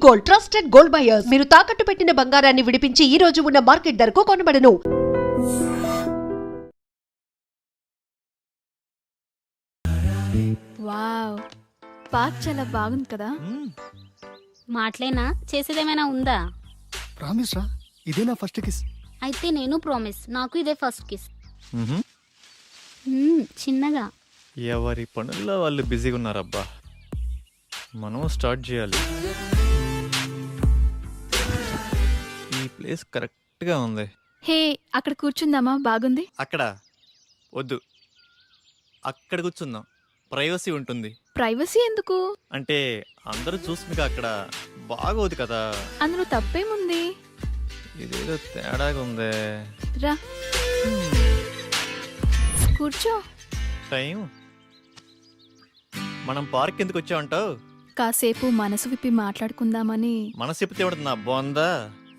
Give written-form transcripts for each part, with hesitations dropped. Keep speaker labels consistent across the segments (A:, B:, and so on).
A: Gold, trusted gold buyers. మీరు తాకట్టు పెట్టిన బంగారాన్ని విడిపించి ఈ రోజు ఉన్న మార్కెట్ ధరకు కొనబడను.
B: వావ్, పార్క్ చాలా బాగుంది కదా.
C: మాటలేనా, చేసేదేమైనా ఉందా?
D: ప్రామిస్ రా, ఇదే నా ఫస్ట్ కిస్.
C: అయితే నేను ప్రామిస్, నాకు ఇదే ఫస్ట్ కిస్. చిన్నగా.
E: ఎవరి పనుల్లో వాళ్ళు బిజీగా ఉన్నారబ్బా. మనం స్టార్ట్ చేయాలి. ఈ ప్లేస్ కరెక్ట్గా ఉంది.
B: హే, అక్కడ కూర్చుందామా? బాగుంది.
E: అక్కడ వద్దు, అక్కడ కూర్చుందాం, ప్రైవసీ ఉంటుంది.
B: ప్రైవసీ ఎందుకు?
E: అంటే అందరూ చూసుకుని అక్కడ బాగోదు కదా.
B: అందులో తప్పేముంది?
E: ఇదేదో తేడాగా ఉందే.
B: రా కూర్చో.
E: టైం మనం పార్క్ ఎందుకు వచ్చామంటావు?
B: కాసేపు మనసు విప్పి మాట్లాడుకుందామని.
E: మనసు చెప్తే ఏమవుతుందా? బాగుందా?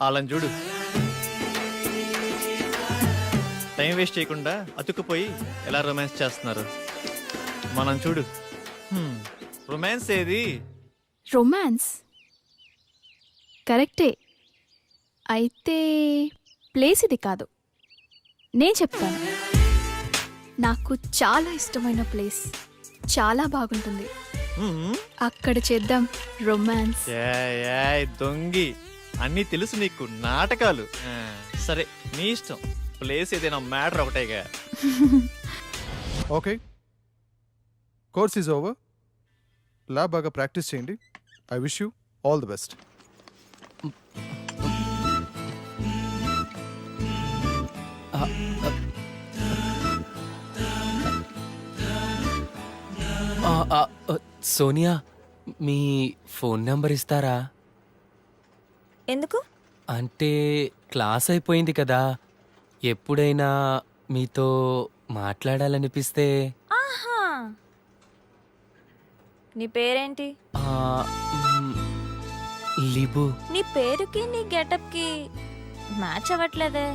E: వాళ్ళని చూడు, టైం వేస్ట్ చేయకుండా అతుక్కుపోయి ఎలా రొమాన్స్ చేస్తున్నారు. మనం చూడు, రొమాన్స్ ఏది?
B: రొమాన్స్ కరెక్టే, అయితే ప్లేస్ ఇది కాదు. నేను చెప్తాను. నాకు చాలా ఇష్టమైన ప్లేస్, చాలా బాగుంటుంది. అక్కడ చేద్దాం రొమాన్స్.
E: దొంగి, అన్నీ తెలుసు నీకు, నాటకాలు. సరే నీ ఇష్టం, ప్లేస్ ఏదైనా మ్యాటర్ ఒకటేగా.
D: Okay, course is over. Lab బాగా ప్రాక్టీస్ చేయండి. I wish you all the best.
F: Sonia, మీ ఫోన్ నెంబర్ ఇస్తారా?
G: ఎందుకు?
F: అంటే క్లాస్ అయిపోయింది కదా, ఎప్పుడైనా మీతో మాట్లాడాలనిపిస్తే.
G: ఆహా, నీ పేరేంటి?
F: లిబు.
G: నీ పేరుకి నీ గెటప్కి మ్యాచ్ అవ్వట్లేదే.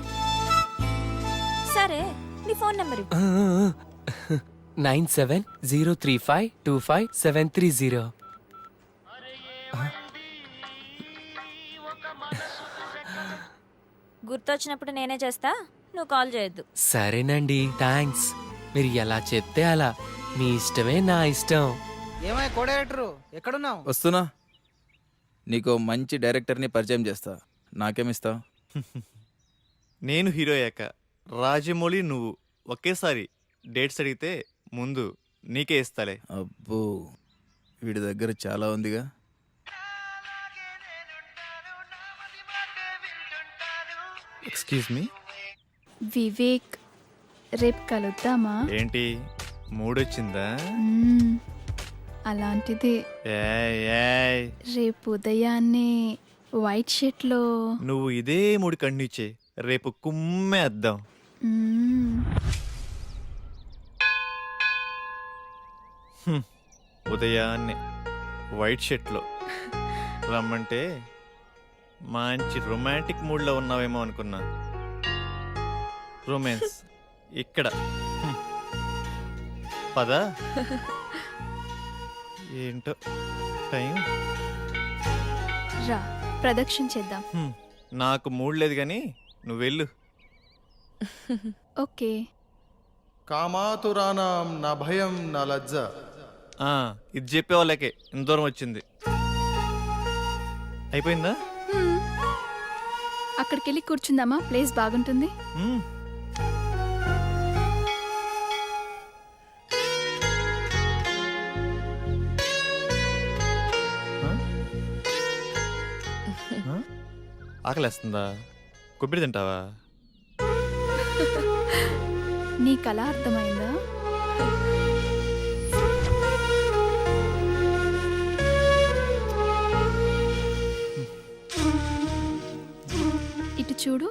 G: సరే, నీ ఫోన్ నెంబర్ ఇవ్వు.
F: 9703525730.
G: గుర్తొచ్చినప్పుడు నేనే చేస్తా, నువ్వు కాల్ చేయొద్దు.
F: సరేనండి, థ్యాంక్స్. మీరు ఎలా చెప్తే అలా. మీ ఇష్టమే నా ఇష్టం.
H: ఏమై కో డైరెక్టరు, ఎక్కడున్నావు?
I: వస్తున్నా. నీకు మంచి డైరెక్టర్ని పరిచయం చేస్తా. నాకేమిస్తావు?
E: నేను హీరో అయ్యాక రాజమౌళి నువ్వు ఒకేసారి డేట్స్ అడిగితే ముందు నీకే ఇస్తాలే.
I: అబ్బో, వీడి దగ్గర చాలా ఉందిగా.
E: Excuse me.
B: వివేక్, రేపు కలుద్దామా?
E: ఏంటి మూడొచ్చిందా?
B: అలాంటిదే.
E: ఏయ్,
B: రేపు ఉదయాన్నే వైట్ షర్ట్ లో.
E: నువ్వు ఇదే మూడు కన్నీచే, రేపు కుమ్మేద్దాం. ఉదయాన్నే వైట్ షర్ట్లో రమ్మంటే మంచి రొమాంటిక్ మూడ్లో ఉన్నావేమో అనుకున్నా. రొమాన్స్ ఇక్కడ. పదా, ఏంటో టైం.
B: రా, ప్రదక్షిణ చేద్దాం.
E: నాకు మూడ్ లేదు కానీ నువ్వు వెళ్ళు.
B: ఓకే.
D: కామాతురానాం నా భయం నా లజ్జ.
E: ఇది చెప్పే వాళ్ళకే ఇంత దూరం వచ్చింది. అయిపోయిందా?
B: అక్కడికి వెళ్ళి కూర్చుందామా? ప్లేస్ బాగుంటుంది.
E: ఆకలేస్తుందా? కొబ్బరి తింటావా?
B: నీకు అలా అర్థమైందా? ఇటు చూడు.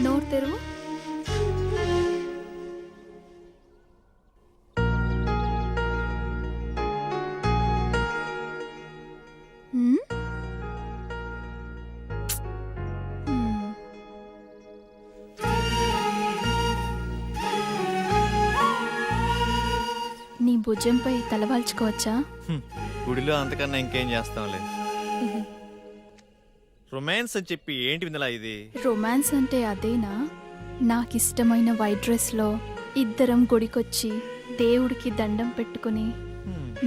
B: నోరు తెరువు. భుజంపై తలవాల్చుకోవచ్చా?
E: గుడిలో అంతకన్నా ఇంకేం చేస్తాంలే. రొమాన్స్ అని చెప్పి ఏంటి విందలా ఇది?
B: రొమాన్స్ అంటే అదేనా? నాకిష్టమైన వైట్ డ్రెస్లో ఇద్దరం గుడికొచ్చి దేవుడికి దండం పెట్టుకుని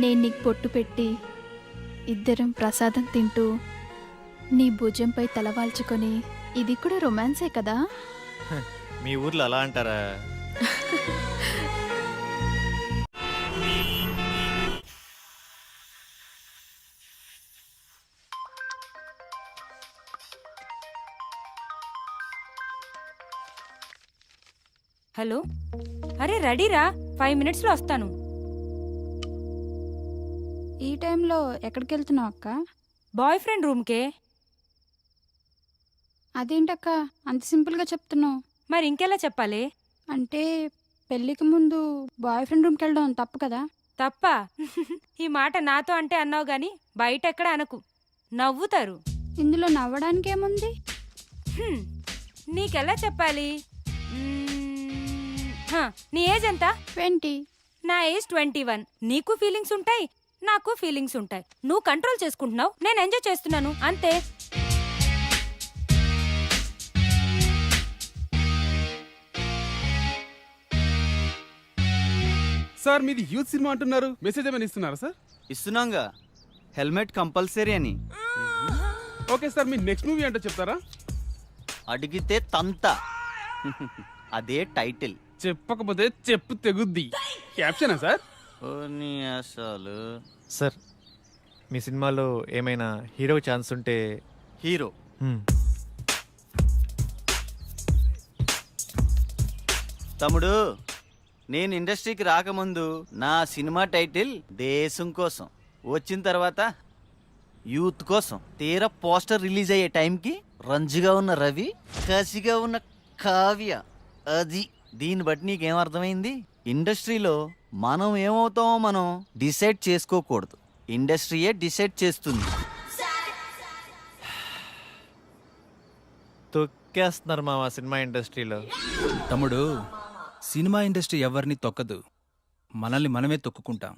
B: నేను నీకు పొట్టు పెట్టి ఇద్దరం ప్రసాదం తింటూ నీ భుజంపై తలవాల్చుకొని, ఇది కూడా రొమాన్సే కదా?
E: మీ ఊర్లో అలా అంటారా?
J: హలో, అరే రెడీరా, 5 మినిట్స్లో వస్తాను.
C: ఈ టైంలో ఎక్కడికి వెళ్తున్నావు అక్క?
J: Boy friend రూమ్కే.
C: అదేంటక్క అంత సింపుల్గా చెప్తున్నావు?
J: మరి ఇంకెలా చెప్పాలి?
C: అంటే పెళ్ళికి ముందు బాయ్ ఫ్రెండ్ రూమ్కి వెళ్ళడం తప్పు కదా?
J: తప్ప? ఈ మాట నాతో అంటే అన్నావు గాని బయట ఎక్కడ అనకు, నవ్వుతారు.
C: ఇందులో నవ్వడానికి ఏముంది?
J: హ్మ్, నీకెలా చెప్పాలి? నీ ఏజ్ ఎంత?
C: 20.
J: నా ఏజ్ 21. నీకు ఫీలింగ్స్ ఉంటాయి, నాకు ఫీలింగ్స్ ఉంటాయి. నువ్వు కంట్రోల్ చేసుకుంటున్నావు, నేను ఎంజాయ్ చేస్తున్నాను, అంతే.
K: సార్ మీది యూత్ సినిమా అంటున్నారు, మెసేజ్ ఏమైనా ఇస్తున్నారా సార్?
H: ఇస్తున్నాంగా, హెల్మెట్ కంపల్సరీ అని.
K: ఓకే సార్, మీ నెక్స్ట్ మూవీ అంటే చెప్తారా?
H: అడిగితే తంత. అదే టైటిల్.
K: చెప్పకపోతే చెప్పు తెగుద్ది. క్యాప్షనా సార్?
H: అసలు
E: సార్, మీ సినిమాలో ఏమైనా హీరో ఛాన్స్ ఉంటే.
H: హీరో తమ్ముడు, నేను ఇండస్ట్రీకి రాకముందు నా సినిమా టైటిల్ దేశం కోసం, వచ్చిన తర్వాత యూత్ కోసం. తీరా పోస్టర్ రిలీజ్ అయ్యే టైంకి రంజుగా ఉన్న రవి, కసిగా ఉన్న కావ్య. అది దీన్ని బట్టి నీకేం అర్థమైంది? ఇండస్ట్రీలో మనం ఏమవుతామో మనం డిసైడ్ చేసుకోకూడదు, ఇండస్ట్రీయే డిసైడ్ చేస్తుంది.
E: తొక్కేస్తున్నారు మా సినిమా ఇండస్ట్రీలో.
I: తమ్ముడు, సినిమా ఇండస్ట్రీ ఎవరిని తొక్కదు, మనల్ని మనమే తొక్కుకుంటాం.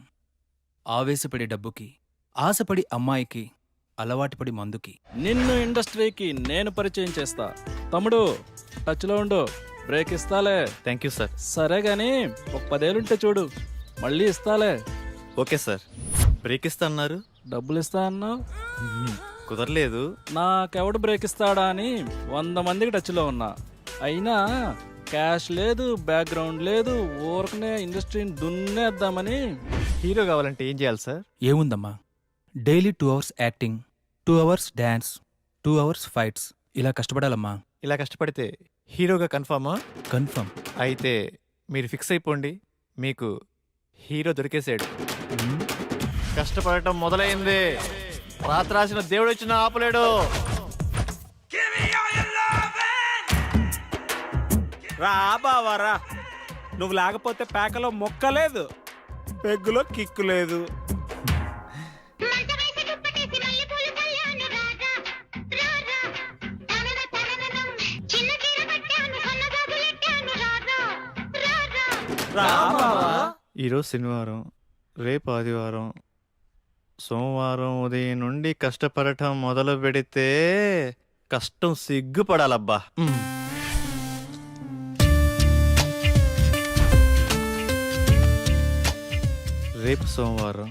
I: ఆవేశపడి డబ్బుకి, ఆశపడి అమ్మాయికి, అలవాటుపడి మందుకి.
L: నిన్ను ఇండస్ట్రీకి నేను పరిచయం చేస్తా. తమ్ముడు టచ్లో ఉండు, బ్రేక్ ఇస్తాలే.
E: Thank you sir.
L: సరే గాని ఒక 10 ఏళ్ళుంటే చూడు, మళ్ళీ ఇస్తాలే.
E: Okay sir. బ్రేక్ ఇస్తా అన్నారు,
L: డబ్బులు ఇస్తా అన్నావు,
E: కుదరలేదు.
L: నాకెవడు బ్రేక్ ఇస్తాడా అని 100 మందికి టచ్లో ఉన్నా, అయినా క్యాష్ లేదు, బ్యాక్గ్రౌండ్ లేదు, ఊరకనే ఇండస్ట్రీని దున్నేద్దామని.
E: హీరో కావాలంటే ఏం చేయాలి సార్?
I: ఏముందమ్మా, daily 2 hours acting, 2 hours dance, 2 hours fights, ఇలా కష్టపడాలమ్మా.
E: ఇలా కష్టపడితే హీరోగా కన్ఫామా?
I: కన్ఫర్మ్.
E: అయితే మీరు ఫిక్స్ అయిపోండి, మీకు హీరో దొరికేసాడు. కష్టపడటం మొదలైంది, రాత్రి రాసిన దేవుడు వచ్చిన ఆపలేడు.
L: రా బావా రా, నువ్వు లేకపోతే పేకలో మొక్కలేదు, పెగ్గులో కిక్కు లేదు.
E: ఈరోజు శనివారం, రేపు ఆదివారం, సోమవారం ఉదయం నుండి కష్టపడటం మొదలు పెడితే కష్టం సిగ్గుపడాలబ్బా. రేపు సోమవారం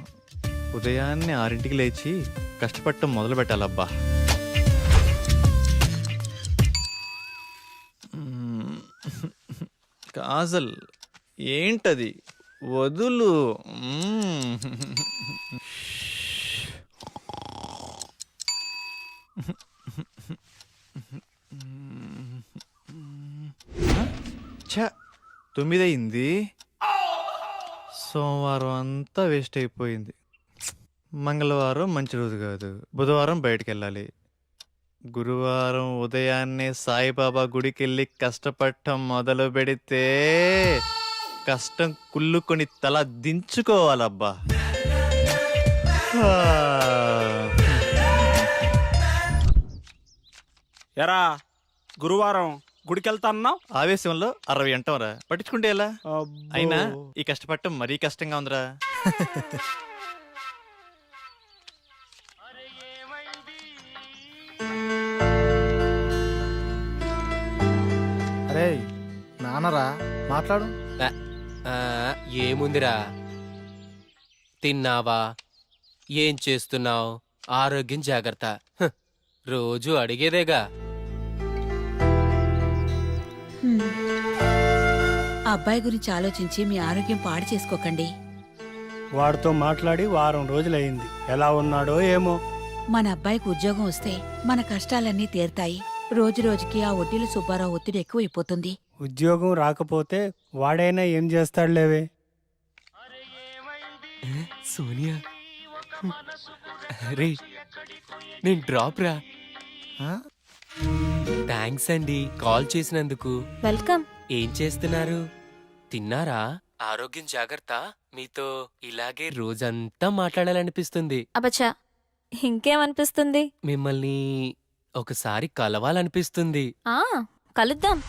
E: ఉదయాన్నే 6ంటికి లేచి కష్టపడటం మొదలు పెట్టాలబ్బా. కాజల్, ఏంటది? వదులు. ఛ, 9 అయింది. సోమవారం అంతా వేస్ట్ అయిపోయింది. మంగళవారం మంచి రోజు కాదు, బుధవారం బయటికి వెళ్ళాలి. గురువారం ఉదయాన్నే సాయిబాబా గుడికి వెళ్ళి కష్టపడటం మొదలు పెడితే కష్టం కుళ్ళుకొని తల దించుకోవాలబ్బా.
L: ఎరా గురువారం
K: గుడికెళ్తా అన్నావు.
E: ఆవేశంలో 60 అంటావరా, పట్టించుకుంటే ఎలా? అయినా ఈ కష్టపడటం మరీ కష్టంగా ఉందిరా.
D: అరే నాన్నరా, మాట్లాడు.
F: ఆ, ఏముందిరా? తిన్నావా? ఏం చేస్తున్నావు? ఆరోగ్యం జాగ్రత్త. హ్, రోజు అడిగేదేగా.
M: అబ్బాయి గురించి ఆలోచించి మీ ఆరోగ్యం పాడు చేసుకోకండి.
K: వాడితో మాట్లాడి వారం రోజులైంది. ఎలా ఉన్నాడో ఏమో.
M: మన అబ్బాయికి ఉద్యోగం వస్తే మన కష్టాలన్నీ తీరుతాయి. రోజు రోజుకి ఆ వడ్డీల సుబ్బారావు ఒత్తిడి ఎక్కువైపోతుంది.
K: ఉద్యోగం రాకపోతే వాడైనా ఏం చేస్తాడులేవే.
F: సోనియా, రే నేను డ్రాప్ రా. థ్యాంక్స్ అండి కాల్ చేసినందుకు.
G: వెల్కమ్.
F: ఏం చేస్తున్నారు? తిన్నారా? ఆరోగ్యం జాగ్రత్త. మీతో ఇలాగే రోజంతా మాట్లాడాలనిపిస్తుంది.
G: అబచ్చా, ఇంకేమనిపిస్తుంది?
F: మిమ్మల్ని ఒకసారి కలవాలనిపిస్తుంది.
G: కలుద్దాం.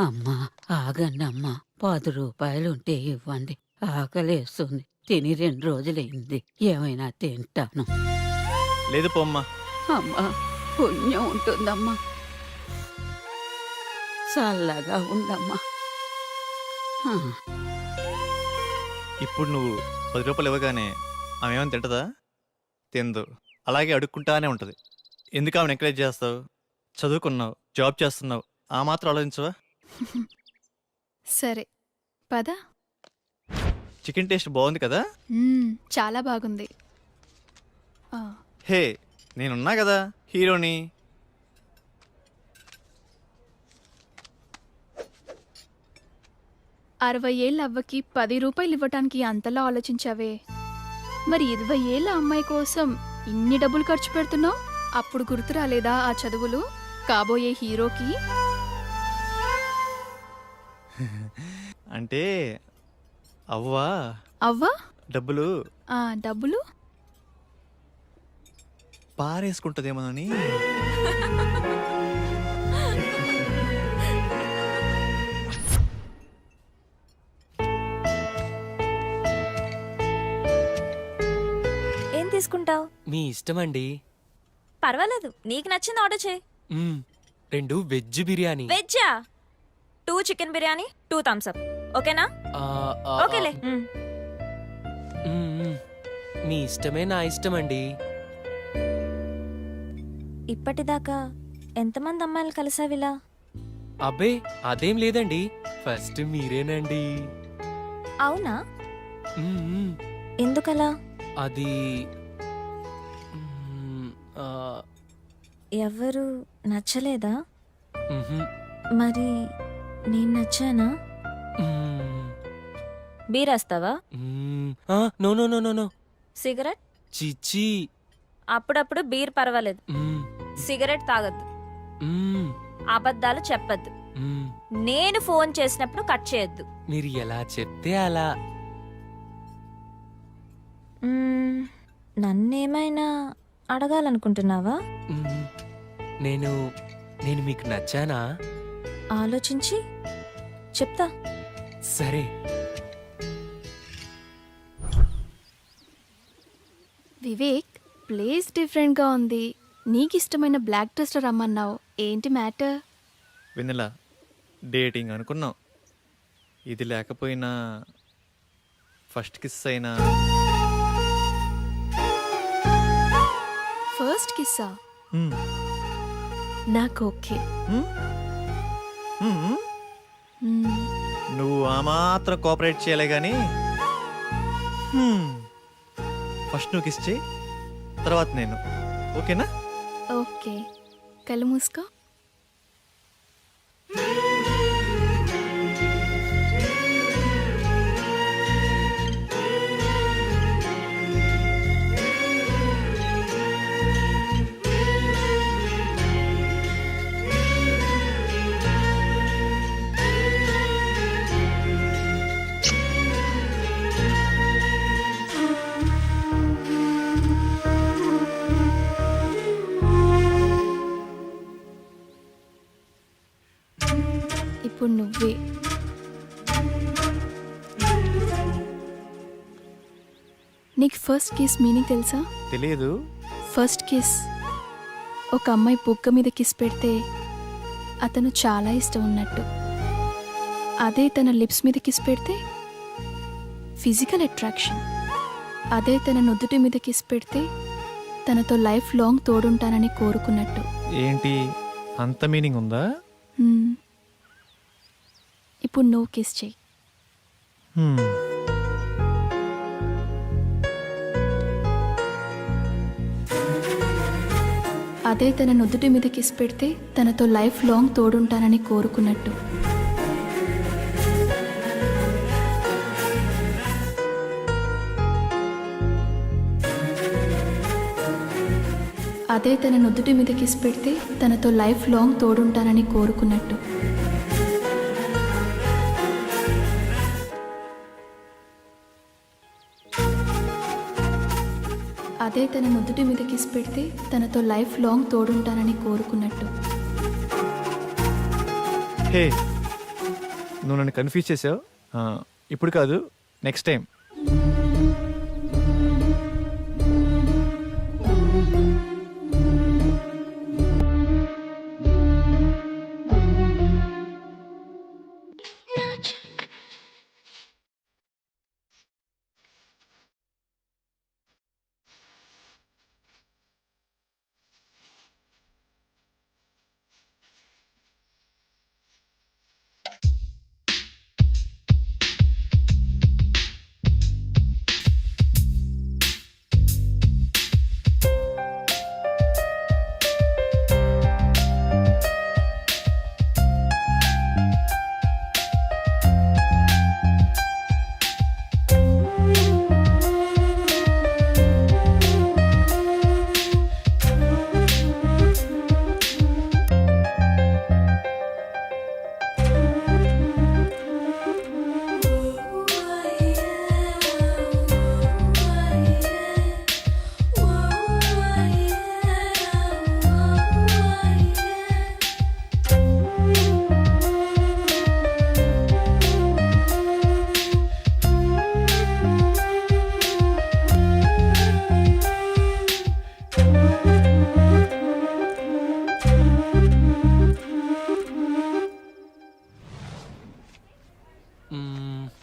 M: అమ్మా ఆగండమ్మా, 10 రూపాయలుంటే ఇవ్వండి. ఆకలేస్తుంది. తిని 2 రోజులైంది. ఏమైనా తింటాను.
E: లేదు పోమ్మా.
M: అమ్మా పుణ్యం ఉంటుందమ్మా. చల్లగా ఉండమ్మా. ఆ,
E: ఇప్పుడు నువ్వు 10 రూపాయలు ఇవ్వగానే ఆమె ఏమైనా తింటదా? తిందు. అలాగే అడుక్కుంటానే ఉంటుంది. ఎందుకు ఆమెను ఎంకరేజ్ చేస్తావు? చదువుకున్నావు, జాబ్ చేస్తున్నావు, ఆ మాత్రం ఆలోచించవా?
B: సరే పద.
E: చికెన్ టేస్ట్ బాగుంది కదా?
B: చాలా బాగుంది.
E: హే, నేనున్నా కదా హీరోని.
B: అరవై ఏళ్ళ అవ్వకి 10 రూపాయలు ఇవ్వటానికి అంతలా ఆలోచించావే, మరి 20 ఏళ్ళ అమ్మాయి కోసం ఇన్ని డబ్బులు ఖర్చు పెడుతున్నావు? అప్పుడు గుర్తు రాలేదా ఆ చదువులు కాబోయే హీరోకి?
E: అంటే అవ్వా
B: అవ్వా
E: డబ్బులు
B: డబ్బులు
E: పారేసుకుంటదేమోనని.
G: ఏం తీసుకుంటావు?
F: మీ ఇష్టమండి.
G: పర్వాలేదు, నీకు నచ్చింది ఆర్డర్ చేయి.
F: 2 వెజ్ బిర్యానీ.
G: వెజ్జా? 2 చికెన్ బిర్యానీ, 2 థమ్స్ అప్. ఓకేనా? ఓకేలే.
F: మీ ఇష్టమే నా ఇష్టమండి.
G: ఇప్పటిదాకా ఎంతమంది అమ్మాయిలు కలిసావిలా?
F: అబ్బే అదేం లేదండి, ఫస్ట్ మీరేనండి.
G: అవునా?
F: మ్మ్.
G: ఎందుకలా?
F: అది
G: ఎవరు నచ్చలేదా?
F: మ్హూ.
G: మరి నేను నచ్చానా? బీరేస్తావా?
F: No no no no no.
G: Cigarette?
F: చిచ్చి.
G: అప్పుడప్పుడు బీర్ పర్వాలేదు, సిగరెట్ తాగద్దు, అబద్ధాలు చెప్పద్దు, నేను ఫోన్ చేసినప్పుడు కట్ చేయొద్దు.
F: మీరు ఎలా చెప్తే అలా.
G: నన్నేమైనా అడగాలనుకుంటున్నావా?
F: నేను నేను మీకు నచ్చానా?
G: ఆలోచించి చెప్తా.
F: సరే.
B: వివేక్, ప్లేస్ డిఫరెంట్గా ఉంది. నీకు ఇష్టమైన బ్లాక్ డ్రెస్లో రమ్మన్నావు, ఏంటి మ్యాటర్?
E: వెన్నెల, డేటింగ్ అనుకున్నాం. ఇది లేకపోయినా ఫస్ట్ కిస్ అయినా.
B: ఫస్ట్ కిస్సా? నాకు ఓకే.
E: నువ్వు ఆ మాత్రం కోఆపరేట్ చేయలే గాని ఫస్ట్ నువ్వు కిస్ చేయి, తర్వాత నేను. ఓకేనా?
B: ఓకే, కళ్ళు మూసుకో. వే. నీకు ఫస్ట్ కిస్ మీనింగ్ తెలుసా?
E: తెలియదు.
B: ఫస్ట్ కిస్ ఒక అమ్మాయి బుగ్గ మీద కిస్ పెడితే అతను చాలా ఇష్టం ఉన్నట్టు. అదే తన లిప్స్ మీద కిస్ పెడితే ఫిజికల్ అట్రాక్షన్. అదే తన నుదుటి మీద కిస్ పెడితే తనతో లైఫ్ లాంగ్ తోడుంటానని కోరుకున్నట్టు.
E: ఏంటి అంత మీనింగ్ ఉందా?
B: ఇప్పుడు నువ్వు కిస్ చెయ్యి. అదే తన నుదుటి మీద కిస్ పెడితే తనతో లైఫ్ లాంగ్ తోడుంటానని కోరుకున్నట్టు. అదే తన నుదుటి మీద కిస్ పెడితే తనతో లైఫ్ లాంగ్ తోడుంటానని కోరుకున్నట్టు. అదే తన నుదుటి మీద కిస్ పెడితే తనతో లైఫ్ లాంగ్ తోడుంటానని కోరుకున్నట్టు.
E: హే, నువ్వు నన్ను కన్ఫ్యూజ్ చేసావు. ఇప్పుడు కాదు, నెక్స్ట్ టైం.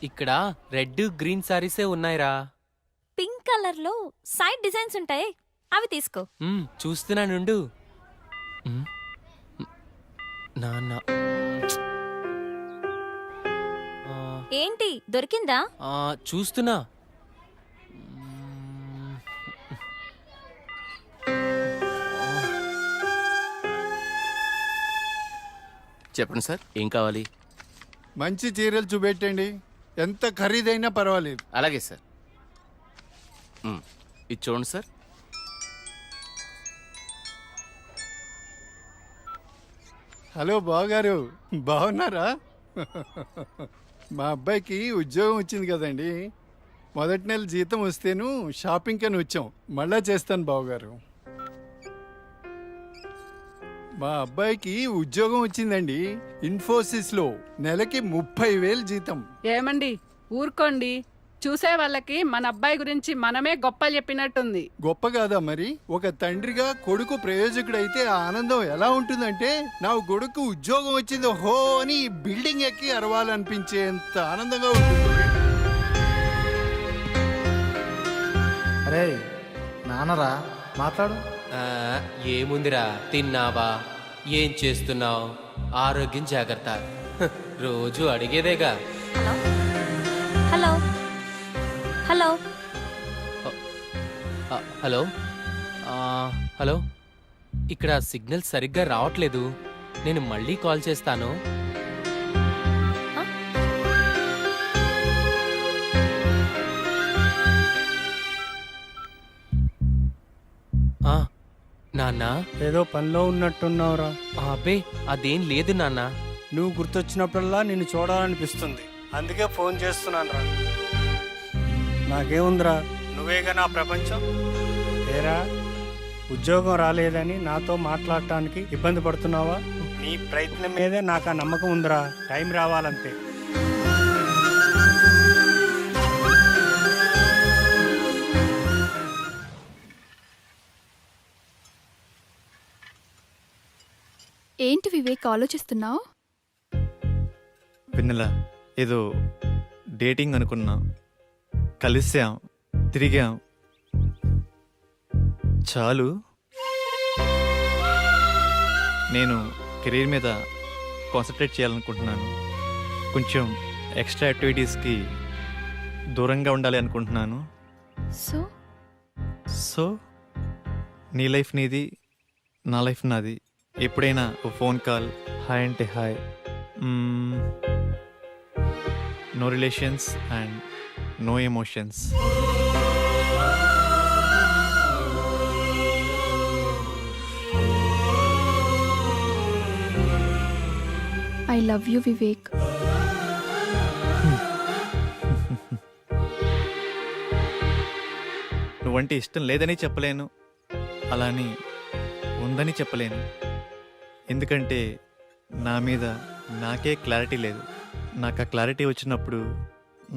F: ఇక్కడ రెడ్ గ్రీన్ సారీసే ఉన్నాయిరా.
G: పింక్ కలర్ లో సైడ్ డిజైన్స్ ఉంటాయి, అవి తీసుకో.
F: చూస్తున్నానుండు. నాన్న
G: ఏంటి దొరికిందా?
F: చూస్తున్నా.
N: చెప్పండి సార్, ఏం కావాలి?
D: మంచి చీరలు చూపెట్టండి, ఎంత ఖరీదైనా పర్వాలేదు.
N: అలాగే సార్. ఇది చూడండి సార్.
D: హలో బావగారు, బాగున్నారా? మా అబ్బాయికి ఉద్యోగం వచ్చింది కదండి. మొదటి నెల జీతం వస్తేను షాపింగ్ అని వచ్చాం. మళ్ళా చేస్తాను బావగారు. మా అబ్బాయికి ఉద్యోగం వచ్చిందండి, ఇన్ఫోసిస్ లో. నెలకి 30,000 జీతం.
C: ఏమండి ఊరుకోండి, చూసే వాళ్ళకి మన అబ్బాయి గురించి మనమే గొప్పలు చెప్పినట్టుంది.
D: గొప్ప కాదా మరి? ఒక తండ్రిగా కొడుకు ప్రయోజకుడైతే ఆ ఆనందం ఎలా ఉంటుందంటే, నా కొడుకు ఉద్యోగం వచ్చింది హో అని బిల్డింగ్ ఎక్కి అరవాలనిపించేంత ఆనందంగా ఉంటుంది.
O: అరే నాన్నరా, మాట్లాడు.
F: ఏముందిరా, తిన్నావా, ఏం చేస్తున్నావు, ఆరోగ్యం జాగ్రత్త, రోజు అడిగేదేగా.
G: హలో హలో
F: హలో హలో, ఇక్కడ సిగ్నల్ సరిగ్గా రావట్లేదు, నేను మళ్ళీ కాల్ చేస్తాను. నాన్న,
K: ఏదో పనిలో ఉన్నట్టున్నావురా.
F: అబ్బే అదేం లేదు నాన్న.
K: నువ్వు గుర్తొచ్చినప్పుడల్లా నిన్ను చూడాలనిపిస్తుంది, అందుకే ఫోన్ చేస్తున్నాను రా. నాకేముందిరా, నువ్వేగా నా ప్రపంచం. ఏరా, ఉద్యోగం రాలేదని నాతో మాట్లాడటానికి ఇబ్బంది పడుతున్నావా? నీ నీ ప్రయత్నం మీదే నాకు ఆ నమ్మకం ఉందిరా. టైం రావాలంతే.
B: ఏంటి వివేక్ ఆలోచిస్తున్నావు?
E: వెన్నెల ఏదో డేటింగ్ అనుకున్నా, కలిసాం, తిరిగాం, చాలు. నేను కెరీర్ మీద కాన్సన్ట్రేట్ చేయాలనుకుంటున్నాను. కొంచెం ఎక్స్ట్రా యాక్టివిటీస్కి దూరంగా ఉండాలి అనుకుంటున్నాను.
B: సో
E: సో నీ లైఫ్ నీది, నా లైఫ్ నాది. ఎప్పుడైనా ఓ ఫోన్ కాల్, హాయ్ అంటే hi. No relations and no emotions.
B: I love you Vivek.
E: నువ్వంటే ఇష్టం లేదని చెప్పలేను, అలాని ఉందని చెప్పలేను. ఎందుకంటే నా మీద నాకే క్లారిటీ లేదు. నాకు ఆ క్లారిటీ వచ్చినప్పుడు,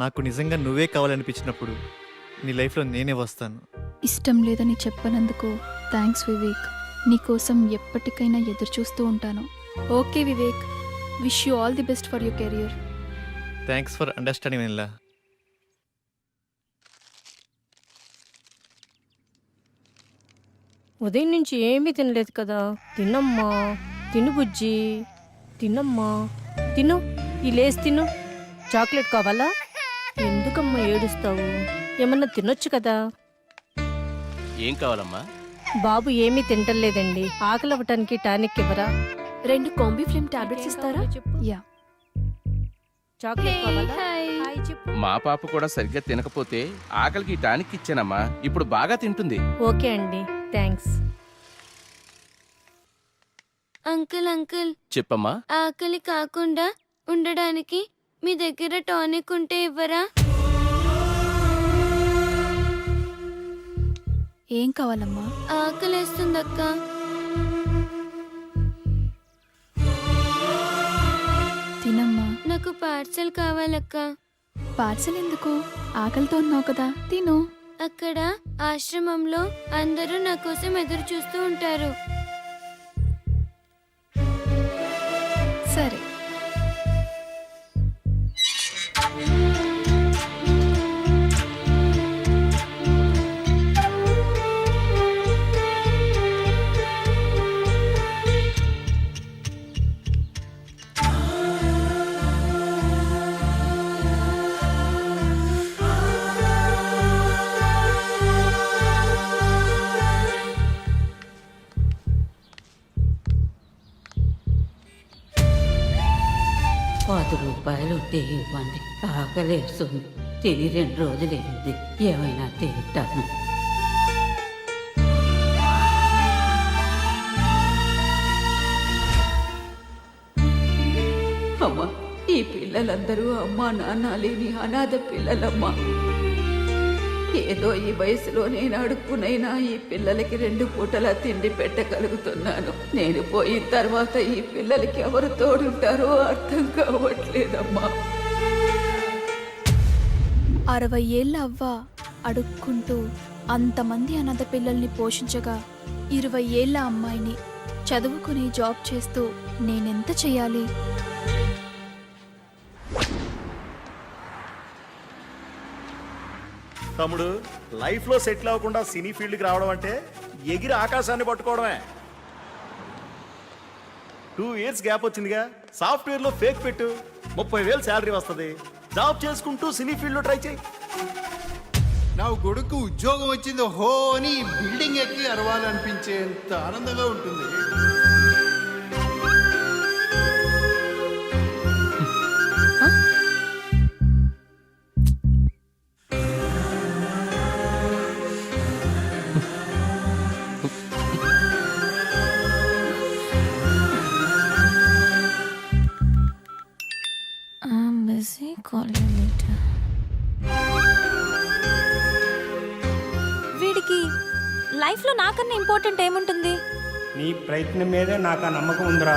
E: నాకు నిజంగా నువ్వే కావాలనిపించినప్పుడు నీ లైఫ్లో నేనే వస్తాను.
B: ఇష్టం లేదని చెప్పనందుకు థ్యాంక్స్ వివేక్. నీకోసం ఎప్పటికైనా ఎదురు చూస్తూ ఉంటాను. Okay Vivek, wish you all the best for your career.
E: Thanks for understanding Vennela.
J: ఉదయం నుంచి ఏమీ తినలేదు కదా. తినమ్మా, తిను బుజ్జి, తినమ్మా, తిను. ఈ లేస్ తిను. చాక్లెట్ కావాలా? ఎందుకమ్మా ఏడుస్తావు? ఏమన్నా తినొచ్చు కదా.
N: ఏం కావాలమ్మా?
J: బాబు ఏమీ తింటలేదండి. ఆకలి అవ్వటానికి టానిక్ ఇవ్వరా?
A: 2 కాంబిఫ్లేమ్ టాబ్లెట్స్ ఇస్తారా?
B: యా.
J: చాక్లెట్ కావాలా? హాయ్ చెప్పు.
N: మా పాప కూడా సరిగ్గా తినకపోతే ఆకలికి టానిక్ ఇచ్చానమ్మా. ఇప్పుడు బాగా తింటుంది.
J: ఓకే అండి, థ్యాంక్స్.
P: అంకుల్ అంకుల్,
N: చెప్పమ్మా.
P: ఆకలి కాకుండా ఉండడానికి మీ దగ్గర టానిక్ ఉంటే ఇవ్వరా?
B: ఏం కావాలమ్మా?
P: ఆకలేస్తుందక్క.
B: తినమ్మా.
P: నాకు పార్సల్ కావాలక్క.
B: పార్సల్ ఎందుకు? ఆకలితో ఉన్నావు కదా, తిను.
P: అక్కడ ఆశ్రమంలో అందరూ నా కోసం ఎదురు చూస్తూ ఉంటారు.
B: సరే.
M: ₹10 ఉంటే ఇవ్వండి. ఆకలేస్తుంది. తిని 2 రోజులైంది. ఏమైనా తింటాను. అమ్మా, ఈ పిల్లలందరూ అమ్మా నాన్న లేని అనాథ పిల్లలమ్మా. ఏదో ఈ వయసులో నేను అడుక్కునైనా ఈ పిల్లలకి 2 పూటలా తిండి పెట్టగలుగుతున్నాను. నేను పోయిన తర్వాత ఈ పిల్లలకి ఎవరు తోడుంటారో అర్థం కావట్లేదమ్మా.
B: 60 ఏళ్ళ అవ్వ అడుక్కుంటూ అంతమంది అనాథ పిల్లల్ని పోషించగా 20 ఏళ్ళ అమ్మాయిని చదువుకుని జాబ్ చేస్తూ నేనెంత చెయ్యాలి?
Q: తమ్ముడు, లైఫ్లో సెటిల్ అవ్వకుండా సినీ ఫీల్డ్కి రావడం అంటే ఎగిరి ఆకాశాన్ని పట్టుకోవడమే. 2 years గ్యాప్ వచ్చిందిగా. సాఫ్ట్వేర్లో ఫేక్ పెట్టు, 30,000 శాలరీ వస్తుంది. జాబ్ చేసుకుంటూ సినీ ఫీల్డ్లో ట్రై చేయి.
D: నా కొడుకు ఉద్యోగం వచ్చింది హో అని బిల్డింగ్ ఎక్కి అరవాలనిపించేంత ఆనందంగా ఉంటుంది.
G: వీడికి లైఫ్లో నాకన్నా ఇంపార్టెంట్ ఏముంటుంది?
K: నీ ప్రయత్నం మీదే నాకు ఆ నమ్మకం ఉందిరా.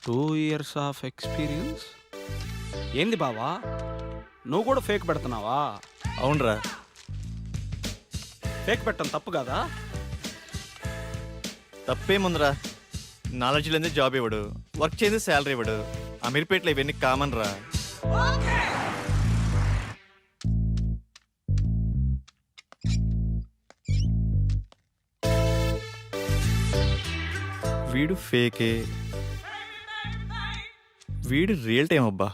I: 2 years ఆఫ్ ఎక్స్పీరియన్స్. ఏంది బావా, నువ్వు కూడా ఫేక్ పెడుతున్నావా?
E: అవునరా.
I: ఫేక్ పెట్టడం తప్పు కదా?
E: తప్పేముందిరా, నాలెడ్జ్ లేని జాబ్ ఇవ్వడు, వర్క్ చేసి శాలరీ ఇవ్వడు. అమీర్పేటలో ఇవన్నీ కామన్ రా. వీడు ఫేకే, వీడు రియల్ టైం అబ్బా.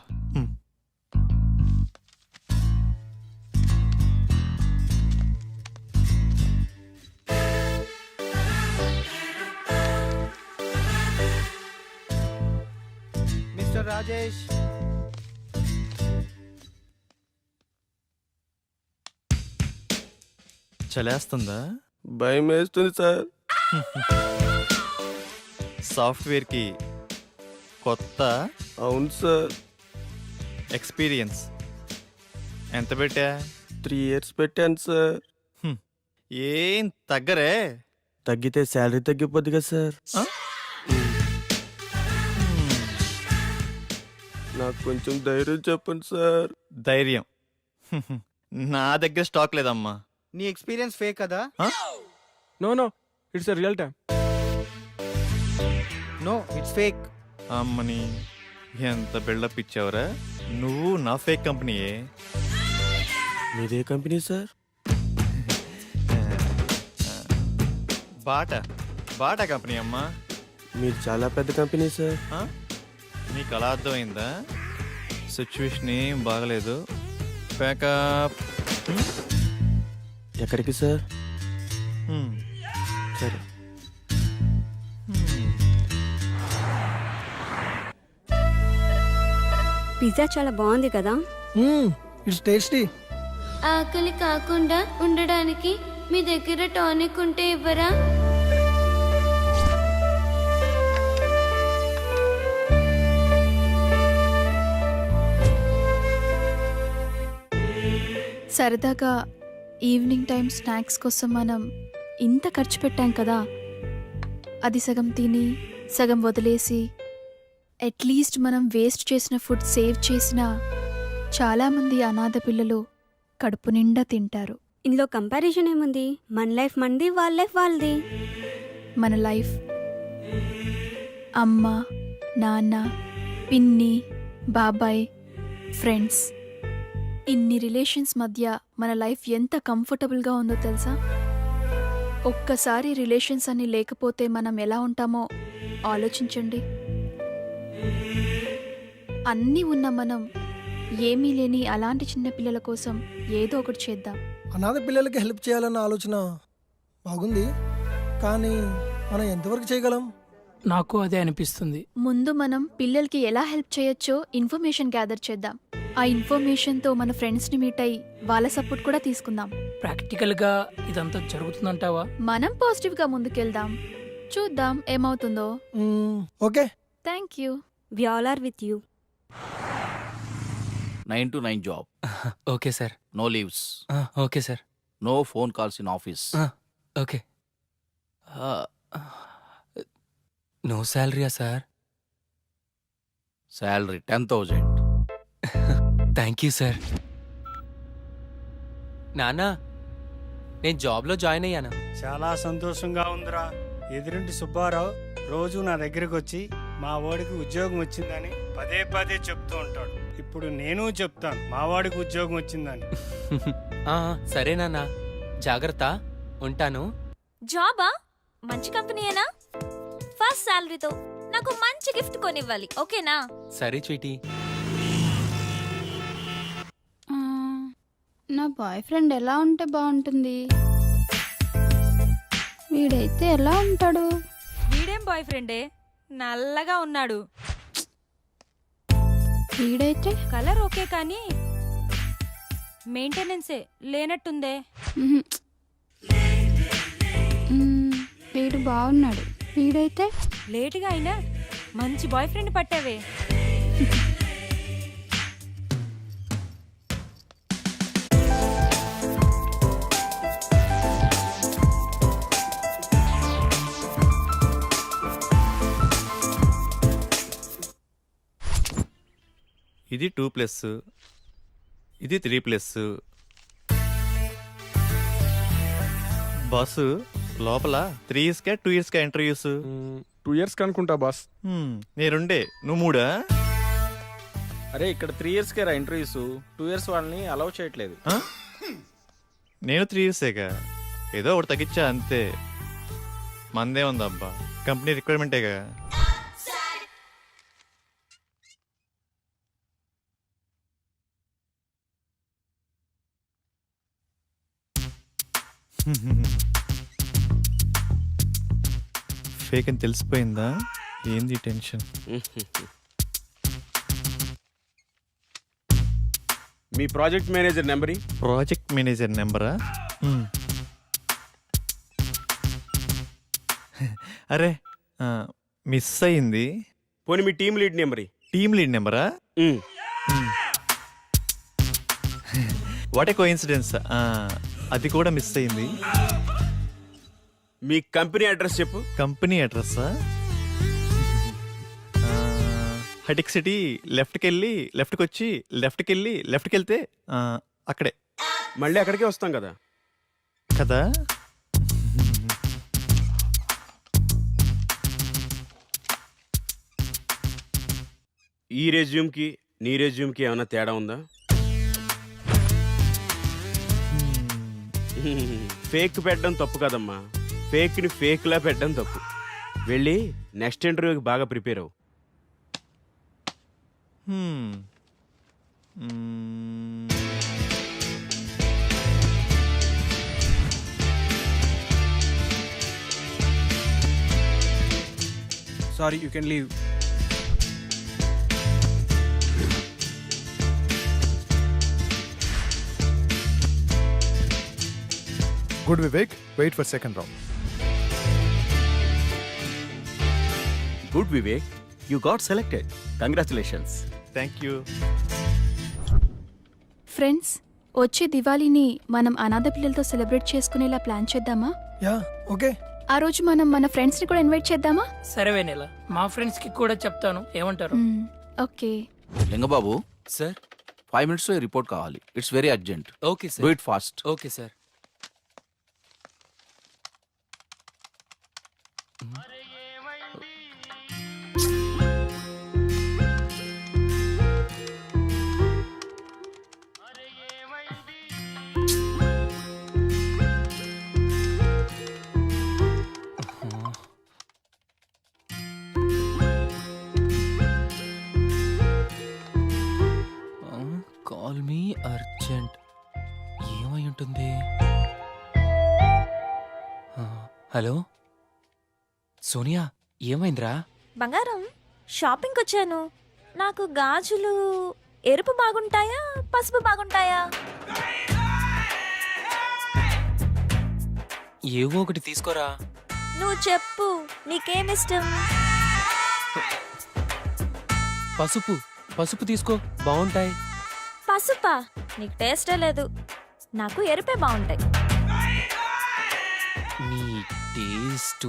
O: మిస్టర్ రాజేష్,
E: చలేస్తుందా?
N: భయం వేస్తుంది సార్.
E: సాఫ్ట్వేర్కి కొత్త?
N: అవును సార్.
E: ఎక్స్పీరియన్స్ ఎంత పెట్టా?
N: 3 years పెట్టాను సార్.
E: ఏం తగ్గరే?
N: తగ్గితే శాలరీ తగ్గిపోద్ది కదా సార్. నాకు కొంచెం ధైర్యం చెప్పండి సార్.
E: ధైర్యం నా దగ్గర స్టాక్ లేదమ్మా.
O: నీ ఎక్స్పీరియన్స్ ఫేక్ కదా?
I: No no, it's real time.
O: No, it's fake.
E: అమ్మని ఎంత బిల్డప్ ఇచ్చావురా. నువ్వు నా ఫేక్ కంపెనీయే.
N: మీదే కంపెనీ సార్?
E: బాటా కంపెనీ అమ్మా.
N: మీరు చాలా పెద్ద కంపెనీ సార్.
E: నీకు అలా అర్థమైందా? సిచ్యువేషన్ ఏం బాగలేదు. ప్యాకప్.
N: ఎక్కడికి సార్? సరే.
P: పిజ్జా చాలా బాగుంది కదా?
O: It's tasty.
P: ఆకలి కాకుండా ఉండడానికి మీ దగ్గర టానిక్ ఉంటే ఇవ్వరా?
B: సరదాగా ఈవినింగ్ టైం స్నాక్స్ కోసం మనం ఇంత ఖర్చు పెట్టాం కదా, అది సగం తిని సగం వదిలేసి అట్లీస్ట్ మనం వేస్ట్ చేసిన ఫుడ్ సేవ్ చేసిన చాలామంది అనాథ పిల్లలు కడుపు నిండా తింటారు.
P: ఇందులో కంపారిజన్ ఏముంది? మన లైఫ్ మనది, వాళ్ళ లైఫ్ వాళ్ళది.
B: మన లైఫ్ అమ్మ, నాన్న, పిన్ని, బాబాయ్, ఫ్రెండ్స్, ఇన్ని రిలేషన్స్ మధ్య మన లైఫ్ ఎంత కంఫర్టబుల్గా ఉందో తెలుసా? ఒక్కసారి రిలేషన్స్ అన్ని లేకపోతే మనం ఎలా ఉంటామో ఆలోచించండి. అన్నీ ఉన్న మనం ఏమీ లేని అలాంటి చిన్న పిల్లల కోసం ఏదో ఒకటి చేద్దాం.
O: అనాథ పిల్లలకి హెల్ప్ చేయాలన్న ఆలోచన బాగుంది, కానీ మనం ఎంతవరకు చేయగలం?
R: నాకు అదే అనిపిస్తుంది.
B: ముందు మనం పిల్లలకి ఎలా హెల్ప్ చేయొచ్చో ఇన్ఫర్మేషన్ గ్యాదర్ చేద్దాం. ఆ ఇన్ఫర్మేషన్తో మన ఫ్రెండ్స్ని మీట్ అయ్యి వాళ్ళ సపోర్ట్ కూడా తీసుకుందాం.
R: ప్రాక్టికల్గా ఇదంతా జరుగుతుందంటావా?
B: మనం పాజిటివ్గా ముందుకెళ్దాం, చూద్దాం ఏమవుతుందో.
O: Okay,
B: thank you.
P: We all are with you.
H: 9 to 9 job.
F: Okay sir.
H: No leaves.
F: Okay sir.
H: No phone calls in office.
F: Okay. No శాలరీయా సార్?
N: శాలరీ 10,000.
F: Thank you sir. నానా, నేను జాబ్లో జాయిన్ అయ్యాను.
K: చాలా సంతోషంగా ఉందిరా. ఎదురింటి సుబ్బారావు రోజు నా దగ్గరికి వచ్చి మా వాడికి ఉద్యోగం వచ్చిందని పదే పదే చెప్తూ ఉంటాడు. ఇప్పుడు నేను చెప్తాను మా వాడికి ఉద్యోగం వచ్చిందని.
F: సరే నాన్న, జాగ్రత్త, ఉంటాను.
G: జాబా? మంచి కంపెనీయేనా? ఫస్ట్ శాలరీతో నాకు మంచి గిఫ్ట్ కొనివ్వాలి, ఓకేనా?
F: సరే స్వీటీ.
B: నా బాయ్ ఫ్రెండ్ ఎలా ఉంటే బాగుంటుంది? వీడైతే ఎలా ఉంటాడు?
G: వీడేం బాయ్ ఫ్రెండే, నల్లగా ఉన్నాడు.
B: వీడైతే
G: కలర్ ఓకే కానీ మెయింటెనెన్సే లేనట్టుందే.
B: వీడు బాగున్నాడు. వీడైతే
G: లేటుగా అయినా మంచి బాయ్ ఫ్రెండ్ పట్టావే.
E: ఇది 2+, ఇది 3+. బాసు, లోపల 3 ఇయర్స్కా 2 ఇయర్స్కా ఇంటర్వ్యూస్?
S: 2 ఇయర్స్ అనుకుంటా బాస్.
E: నేను 2, నువ్వు 3?
Q: అరే ఇక్కడ 3 ఇయర్స్కే రా ఇంటర్వ్యూస్. 2 ఇయర్స్ వాళ్ళని అలౌ చేయట్లేదు.
E: నేను 3 ఇయర్సేగా, ఏదో ఒకటి తగ్గించా అంతే. మందే ఉందబ్బా, కంపెనీ రిక్వైర్మెంటేగా. ఫేక్ అని తెలిసిపోయిందా? ఏంది టెన్షన్?
S: మీ project manager number?
E: Project manager నెంబరా? అరే మిస్ అయింది.
S: పోనీ మీ team lead number?
E: Team lead నెంబరా? వాట్ ఏ కోఇన్సిడెన్స్, అది కూడా మిస్ అయింది.
S: మీ కంపెనీ అడ్రస్ చెప్పు.
E: కంపెనీ అడ్రస్సా? హటిక్ సిటీ, లెఫ్ట్కి వెళ్ళి లెఫ్ట్కి వెళ్తే అక్కడే.
S: మళ్ళీ అక్కడికే వస్తాం కదా.
E: కదా?
S: ఈ రెజ్యూమ్కి నీ రెజ్యూమ్కి ఏమైనా తేడా ఉందా? ఫేక్ పెట్టడం తప్పు కదమ్మా, ఫేక్ని ఫేక్లా పెట్టడం తప్పు. వెళ్ళి నెక్స్ట్ ఇంటర్వ్యూకి బాగా ప్రిపేర్ అవ్వు.
I: Sorry, you can leave.
T: Good Vivek, wait for second round.
Q: Good Vivek, you got selected. Congratulations.
E: Thank you.
B: Friends, వచ్చే దివాళీని మనం అనాథ పిల్లలతో సెలబ్రేట్ చేసుకునేలా ప్లాన్ చేద్దామా?
O: Yeah, okay.
B: ఆ రోజు మనం మన ఫ్రెండ్స్ ని కూడా ఇన్వైట్ చేద్దామా?
R: సరే వెన్నెల, మా ఫ్రెండ్స్ కి కూడా చెప్తాను, ఏమంటారు?
B: Okay.
N: Lingababu
F: sir,
N: 5 minutes report కావాలి. It's very urgent.
F: Okay sir.
N: Do it fast.
F: Okay sir. Call me urgent. ఏమై ఉంటుంది? హలో సోనియా, ఏమైందిరా?
G: బంగారం, షాపింగ్కి వచ్చాను. నాకు గాజులు ఎరుపు బాగుంటాయా పసుపు బాగుంటాయా?
F: ఏవో ఒకటి తీసుకోరా.
G: నువ్వు చెప్పు, నీకేమిష్టం?
F: పసుపు పసుపు తీసుకో, బాగుంటాయి.
G: పసుపా? నీకు టేస్టే లేదు. నాకు ఎరుపే బాగుంటాయి.
F: నీ టేస్ట్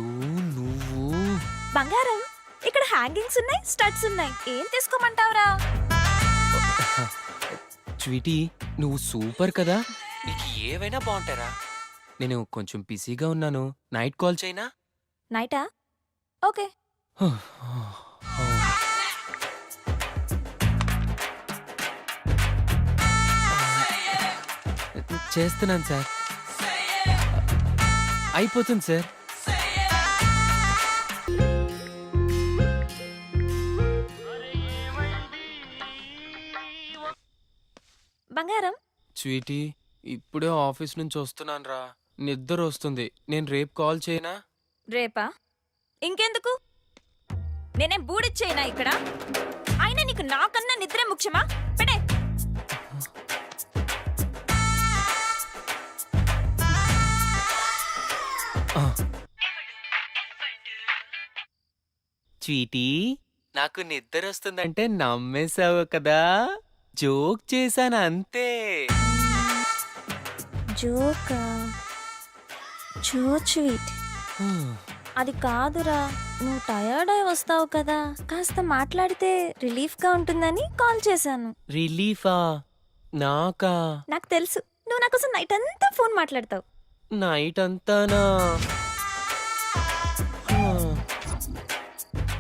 F: నువ్వు.
G: బంగారం, ఇక్కడ హ్యాంగింగ్స్ ఉన్నాయి, స్టడ్స్ ఉన్నాయి. ఏం తీసుకోమంటావురా?
F: స్వీటీ నువ్వు సూపర్ కదా, నీకు ఏవైనా బాగుంటారా? నేను కొంచెం బిజీగా ఉన్నాను, నైట్ కాల్ చేయనా?
G: నైటా? ఓకే.
F: చేస్తున్నాను సార్. అయిపోతుంది సార్.
G: బంగారం,
F: స్వీటీ ఇప్పుడే ఆఫీస్ నుంచి వస్తున్నాను రా, నిద్ర వస్తుంది. నేను రేపు కాల్ చేయనా?
G: రేపా? ఇంకెందుకు? నేనేం బూడిచ్చేయనా ఇక్కడ? అయినా నీకు నాకన్నా నిద్రే ముఖ్యమా? పెడే.
F: స్వీటీ నాకు నిద్ర వస్తుందంటే నమ్మేశావు కదా, జోక్ చేశాను అంతే.
G: జోకా? చో స్వీట్. అది కాదురా, నువ్వు టయర్డ్ అయి వస్తావు కదా, కాస్త మాట్లాడితే రిలీఫ్ గా ఉంటుందని కాల్ చేశాను.
F: రిలీఫా? నాకా?
G: నాకు తెలుసు, నువ్వు నా కోసం నైట్ అంతా ఫోన్ మాట్లాడతావు.
F: నైట్ అంతానా?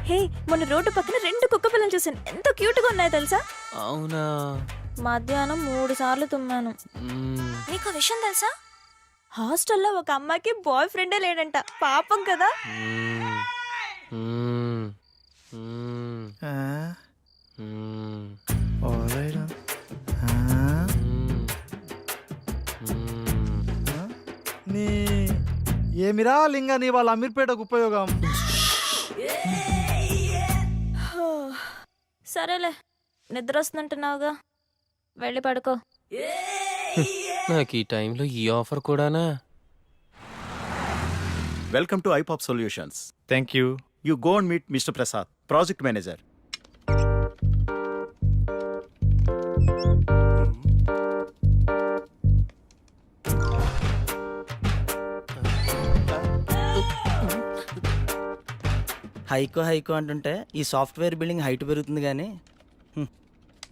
G: హే, మొన్న రోడ్డు పక్కన 2 కుక్క పిల్లలు చూసాను, ఎంత క్యూట్ గా ఉన్నాయో తెలుసా?
F: అవునా?
G: మధ్యాహ్నం 3 సార్లు తుమ్మాను. నీకు విషయం తెలుసా? హాస్టల్లో ఒక అమ్మాయికి బాయ్ ఫ్రెండే లేడంట. పాపం కదా.
U: నీ ఏమిరా లింగా నీ వాళ్ళ అమీర్పేటకు ఉపయోగం?
G: సరేలే, నిద్ర వస్తుందంటున్నావుగా, వెళ్ళి పడుకో.
F: నాకు ఈ టైంలో ఈ ఆఫర్ కూడానా?
Q: Welcome to iPop solutions.
E: Thank you.
Q: You go and meet mister Prasad, project manager.
H: హైకో అంటుంటే ఈ సాఫ్ట్వేర్ బిల్డింగ్ హైట్ పెరుగుతుంది కానీ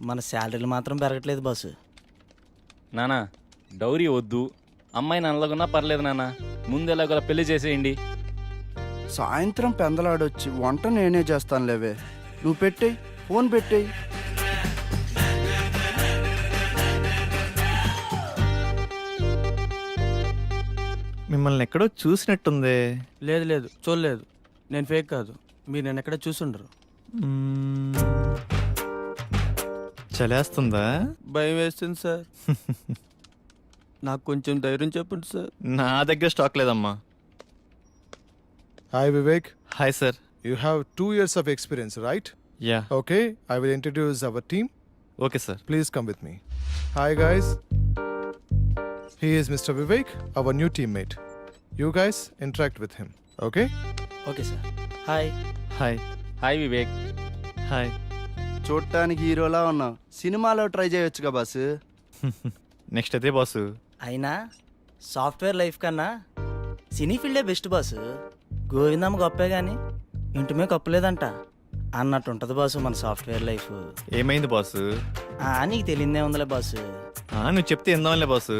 H: మన శాలరీలు మాత్రం పెరగట్లేదు బాసు.
L: నానా డౌరీ వద్దు, అమ్మాయి నల్లగున్నా పర్లేదు నాన్న, ముందు ఎలాగోలా పెళ్లి చేసేయండి.
U: సాయంత్రం పెందలాడొచ్చి వంట నేనే చేస్తాను లేవే, నువ్వు పెట్టేయి, ఫోన్ పెట్టేయి.
E: మిమ్మల్ని ఎక్కడో చూసినట్టుంది.
U: లేదు లేదు, చూడలేదు. నేను ఫేక్ కాదు, మీరు నేను ఎక్కడ చూసుండరు.
E: చలేస్తుందా?
U: భయం వేస్తుంది సార్. నాకు కొంచెం ధైర్యం చెప్పండి సార్.
E: నా దగ్గర స్టాక్ లేదమ్మా.
T: Hi Vivek.
E: Hi sir.
T: You have 2 years of experience, right?
E: Yeah.
T: Okay, I will introduce our team.
E: Okay sir.
T: Please come with me. Hi guys. He is Mr. Vivek, our new teammate. You guys interact with him, okay?
H: Okay sir. Hi.
E: Hi.
L: Hi Vivek.
E: Hi.
U: చూడటానికి హీరోలా ఉన్నావు, సినిమాలో try చేయొచ్చుగా boss.
E: Next అదే boss.
H: అయినా software life కన్నా సినీ ఫీల్డే best boss. Govindamma గొప్పే కానీ ఇంటిమే గొప్పలేదంట అన్నట్టు ఉంటుంది బాసు మన సాఫ్ట్వేర్ లైఫ్.
E: ఏమైంది బాసు?
H: నీకు తెలియదే ఉందిలే బాసు.
E: నువ్వు చెప్తే ఎందాంలే బాసు.